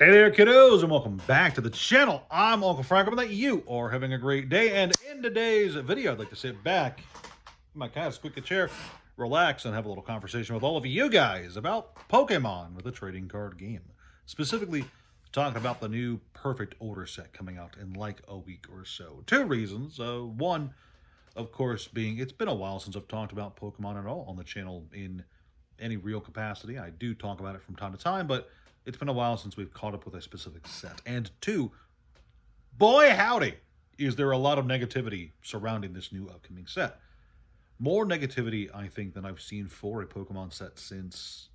Hey there, kiddos, and welcome back to the channel. I'm Uncle Frank. Hope that you are having a great day. And in today's video, I'd like to sit back, my cat, squeak a chair, relax, and have a little conversation with all of you guys about Pokemon with a trading card game. Specifically, talking about the new Perfect Order set coming out in like a week or so. Two reasons. One, of course, being it's been a while since I've talked about Pokemon at all on the channel in any real capacity. I do talk about it from time to time, but it's been a while since we've caught up with a specific set. And two, boy howdy, is there a lot of negativity surrounding this new upcoming set. More negativity, I think, than I've seen for a Pokemon set since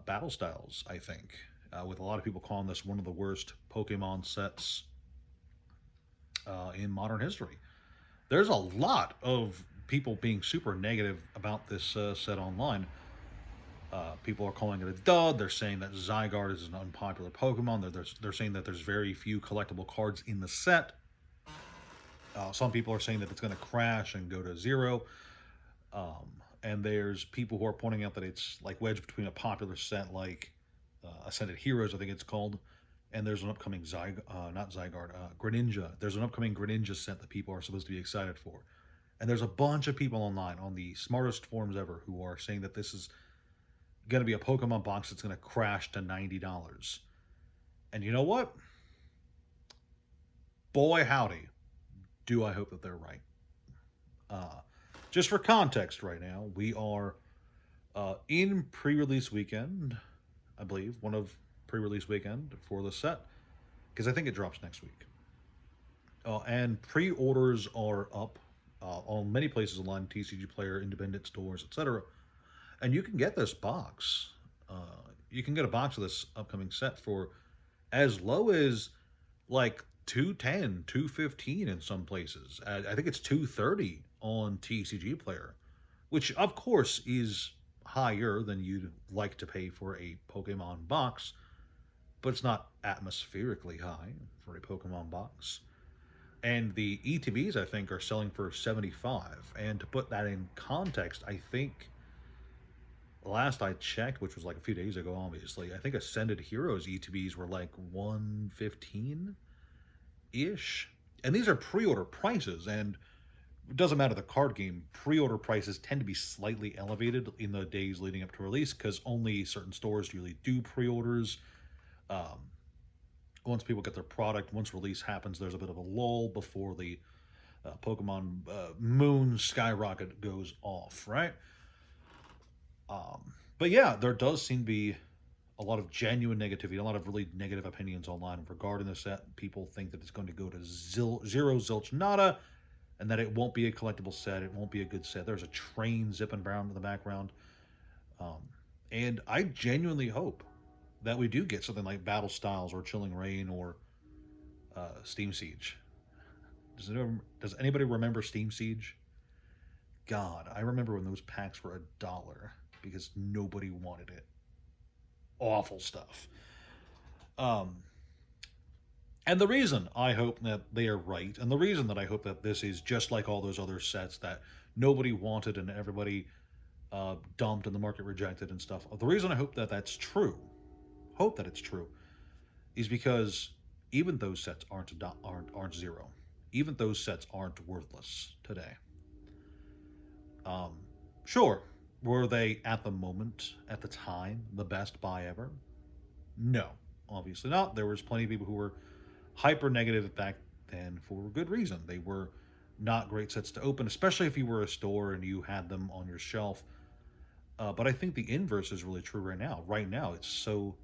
Battle Styles, I think. With a lot of people calling this one of the worst Pokemon sets in modern history. There's a lot of people being super negative about this set online. People are calling it a dud. They're saying that Zygarde is an unpopular Pokemon. They're saying that there's very few collectible cards in the set. Some people are saying that it's going to crash and go to zero. And there's people who are pointing out that it's like wedged between a popular set like Ascended Heroes, I think it's called, and there's an upcoming Greninja. There's an upcoming Greninja set that people are supposed to be excited for. And there's a bunch of people online on the smartest forums ever who are saying that this is going to be a Pokemon box that's going to crash to $90. And you know what? Boy howdy, do I hope that they're right. Just for context right now, we are in pre-release weekend, I believe, one of pre-release weekend for the set, because I think it drops next week. And pre-orders are up on many places online, TCG Player, independent stores, etc. And you can get this box. You can get a box of this upcoming set for as low as like $210, $215 in some places. I think it's $230 on TCG Player, which of course is higher than you'd like to pay for a Pokemon box, but it's not atmospherically high for a Pokemon box. And the ETBs, I think, are selling for $75. And to put that in context, I think last I checked, which was like a few days ago, obviously, I think Ascended Heroes ETBs were like $115-ish. And these are pre-order prices, and it doesn't matter the card game. Pre-order prices tend to be slightly elevated in the days leading up to release because only certain stores really do pre-orders. Once people get their product, once release happens, there's a bit of a lull before the Pokemon moon skyrocket goes off, right? But yeah, there does seem to be a lot of genuine negativity, a lot of really negative opinions online regarding the set. People think that it's going to go to zero zilch nada, and that it won't be a collectible set. It won't be a good set. There's a train zipping around in the background. And I genuinely hope that we do get something like Battle Styles or Chilling Reign or Steam Siege. Does anybody remember Steam Siege? God, I remember when those packs were $1 because nobody wanted it. Awful stuff. And the reason I hope that they are right, and the reason that I hope that this is just like all those other sets that nobody wanted and everybody dumped and the market rejected and stuff, the reason I hope that that's true, is because even those sets aren't zero. Even those sets aren't worthless today. Sure, were they at the moment, at the time, the best buy ever? No, obviously not. There was plenty of people who were hyper negative back then for good reason. They were not great sets to open, especially if you were a store and you had them on your shelf. But I think the inverse is really true right now. Right now, it's so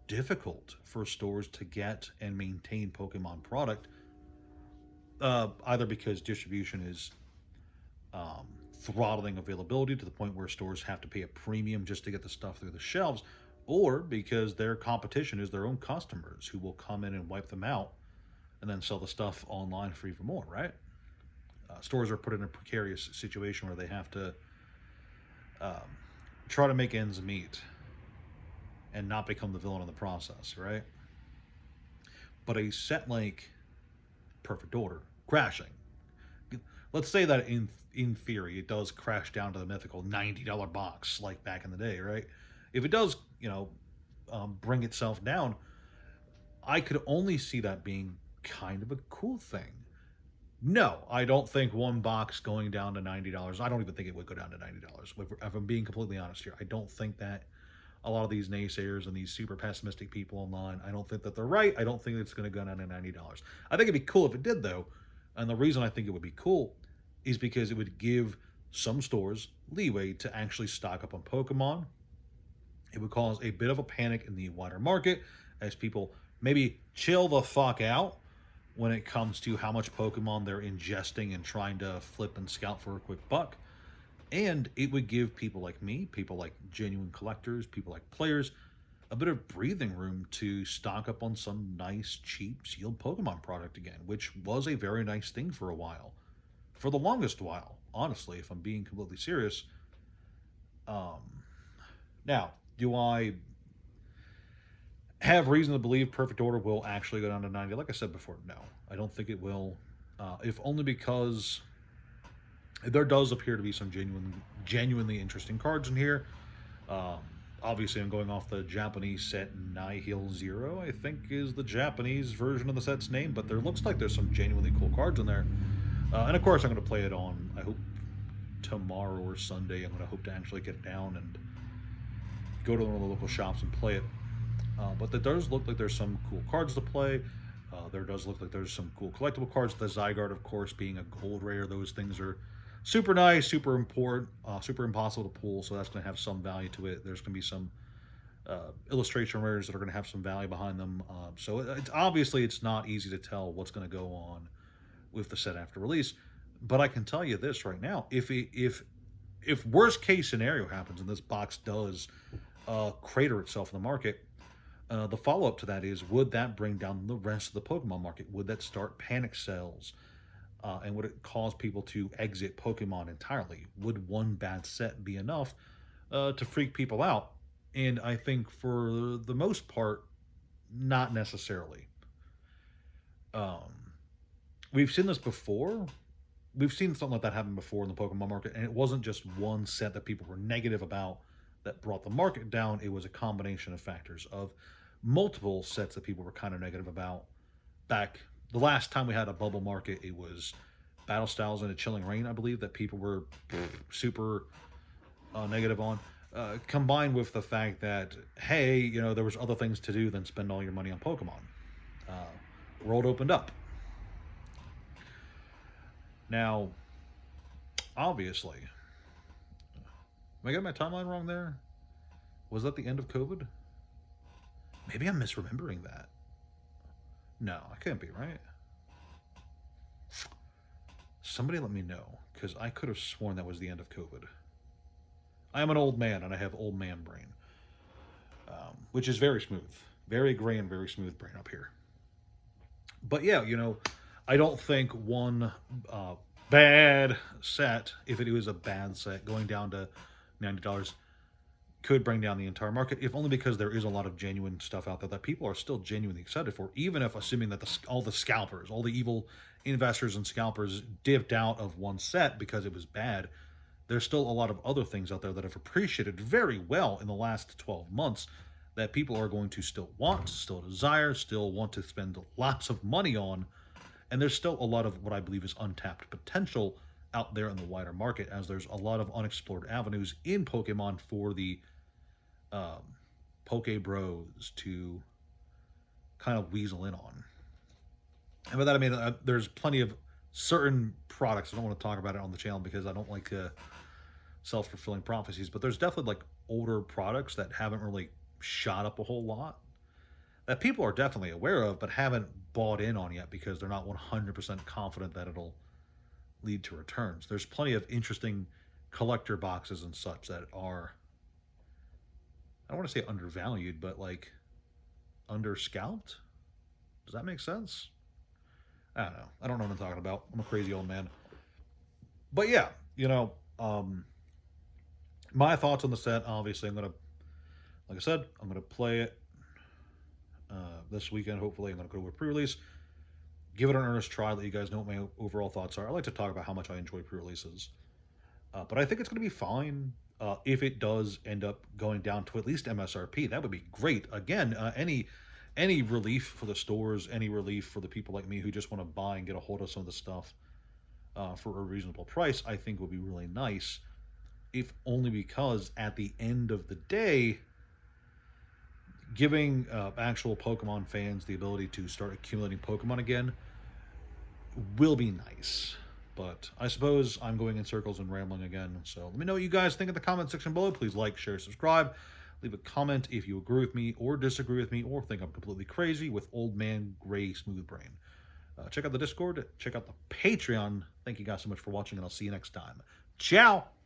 difficult for stores to get and maintain Pokemon product, either because distribution is throttling availability to the point where stores have to pay a premium just to get the stuff through the shelves, or because their competition is their own customers who will come in and wipe them out and then sell the stuff online for even more, right? Stores are put in a precarious situation where they have to try to make ends meet and not become the villain in the process, right? But a set like Perfect Order crashing, let's say that in theory it does crash down to the mythical $90 box like back in the day, right? If it does, bring itself down, I could only see that being kind of a cool thing. No, I don't think one box going down to $90. I don't even think it would go down to $90. If I'm being completely honest here, I don't think that a lot of these naysayers and these super pessimistic people online, I don't think that they're right. I don't think it's going to go down to $90. I think it'd be cool if it did, though. And the reason I think it would be cool is because it would give some stores leeway to actually stock up on Pokemon. It would cause a bit of a panic in the wider market as people maybe chill the fuck out when it comes to how much Pokemon they're ingesting and trying to flip and scout for a quick buck. And it would give people like me, people like genuine collectors, people like players, a bit of breathing room to stock up on some nice, cheap, sealed Pokemon product again, which was a very nice thing for a while. For the longest while, honestly, if I'm being completely serious. Um, Now, do I have reason to believe Perfect Order will actually go down to 90? Like I said before, no. I don't think it will. If only because there does appear to be some genuinely interesting cards in here. Um, Obviously, I'm going off the Japanese set Nihil Zero, I think is the Japanese version of the set's name, but there looks like there's some genuinely cool cards in there. And of course, I'm going to play it on, I hope, tomorrow or Sunday. I'm going to hope to actually get it down and go to one of the local shops and play it. But there does look like there's some cool cards to play. There does look like there's some cool collectible cards. The Zygarde, of course, being a gold rare, those things are super nice, super important, super impossible to pull. So that's going to have some value to it. There's going to be some illustration rares that are going to have some value behind them. So it's obviously it's not easy to tell what's going to go on with the set after release. But I can tell you this right now: if worst case scenario happens and this box does crater itself in the market, the follow up to that is, would that bring down the rest of the Pokemon market? Would that start panic sales? And would it cause people to exit Pokemon entirely? Would one bad set be enough to freak people out? And I think for the most part, not necessarily. Um, we've seen this before. We've seen something like that happen before in the Pokemon market, and it wasn't just one set that people were negative about that brought the market down. It was a combination of factors of multiple sets that people were kind of negative about. Back the last time we had a bubble market, it was Battle Styles and a Chilling Rain, I believe, that people were super negative on. Combined with the fact that, hey, there was other things to do than spend all your money on Pokemon. Uh, World opened up. Now, obviously, am I getting my timeline wrong there? Was that the end of COVID? Maybe I'm misremembering that. No, I can't be, right? Somebody let me know, because I could have sworn that was the end of COVID. I am an old man, and I have old man brain, which is very smooth. Very gray and very smooth brain up here. But yeah, I don't think one bad set, if it was a bad set, going down to $90 could bring down the entire market, if only because there is a lot of genuine stuff out there that people are still genuinely excited for, even if assuming that all the scalpers, all the evil investors and scalpers dipped out of one set because it was bad. There's still a lot of other things out there that have appreciated very well in the last 12 months that people are going to still want, still desire, still want to spend lots of money on. And there's still a lot of what I believe is untapped potential out there in the wider market, as there's a lot of unexplored avenues in Pokemon for the Poke Bros to kind of weasel in on. And by that I mean there's plenty of certain products. I don't want to talk about it on the channel because I don't like self-fulfilling prophecies, but there's definitely like older products that haven't really shot up a whole lot that people are definitely aware of but haven't bought in on yet because they're not 100% confident that it'll lead to returns. There's plenty of interesting collector boxes and such that are, I don't want to say undervalued, but like underscalped. Does that make sense? I don't know. I don't know what I'm talking about. I'm a crazy old man. But yeah, my thoughts on the set. Obviously, like I said, I'm gonna play it this weekend. Hopefully, I'm gonna go to a pre-release, give it an earnest try, let you guys know what my overall thoughts are. I like to talk about how much I enjoy pre-releases, but I think it's gonna be fine. If it does end up going down to at least MSRP, that would be great. Again, any relief for the stores, any relief for the people like me who just want to buy and get a hold of some of the stuff for a reasonable price, I think would be really nice. If only because at the end of the day, giving actual Pokemon fans the ability to start accumulating Pokemon again will be nice. But I suppose I'm going in circles and rambling again. So let me know what you guys think in the comment section below. Please like, share, subscribe. Leave a comment if you agree with me or disagree with me or think I'm completely crazy with old man gray smooth brain. Check out the Discord. Check out the Patreon. Thank you guys so much for watching, and I'll see you next time. Ciao!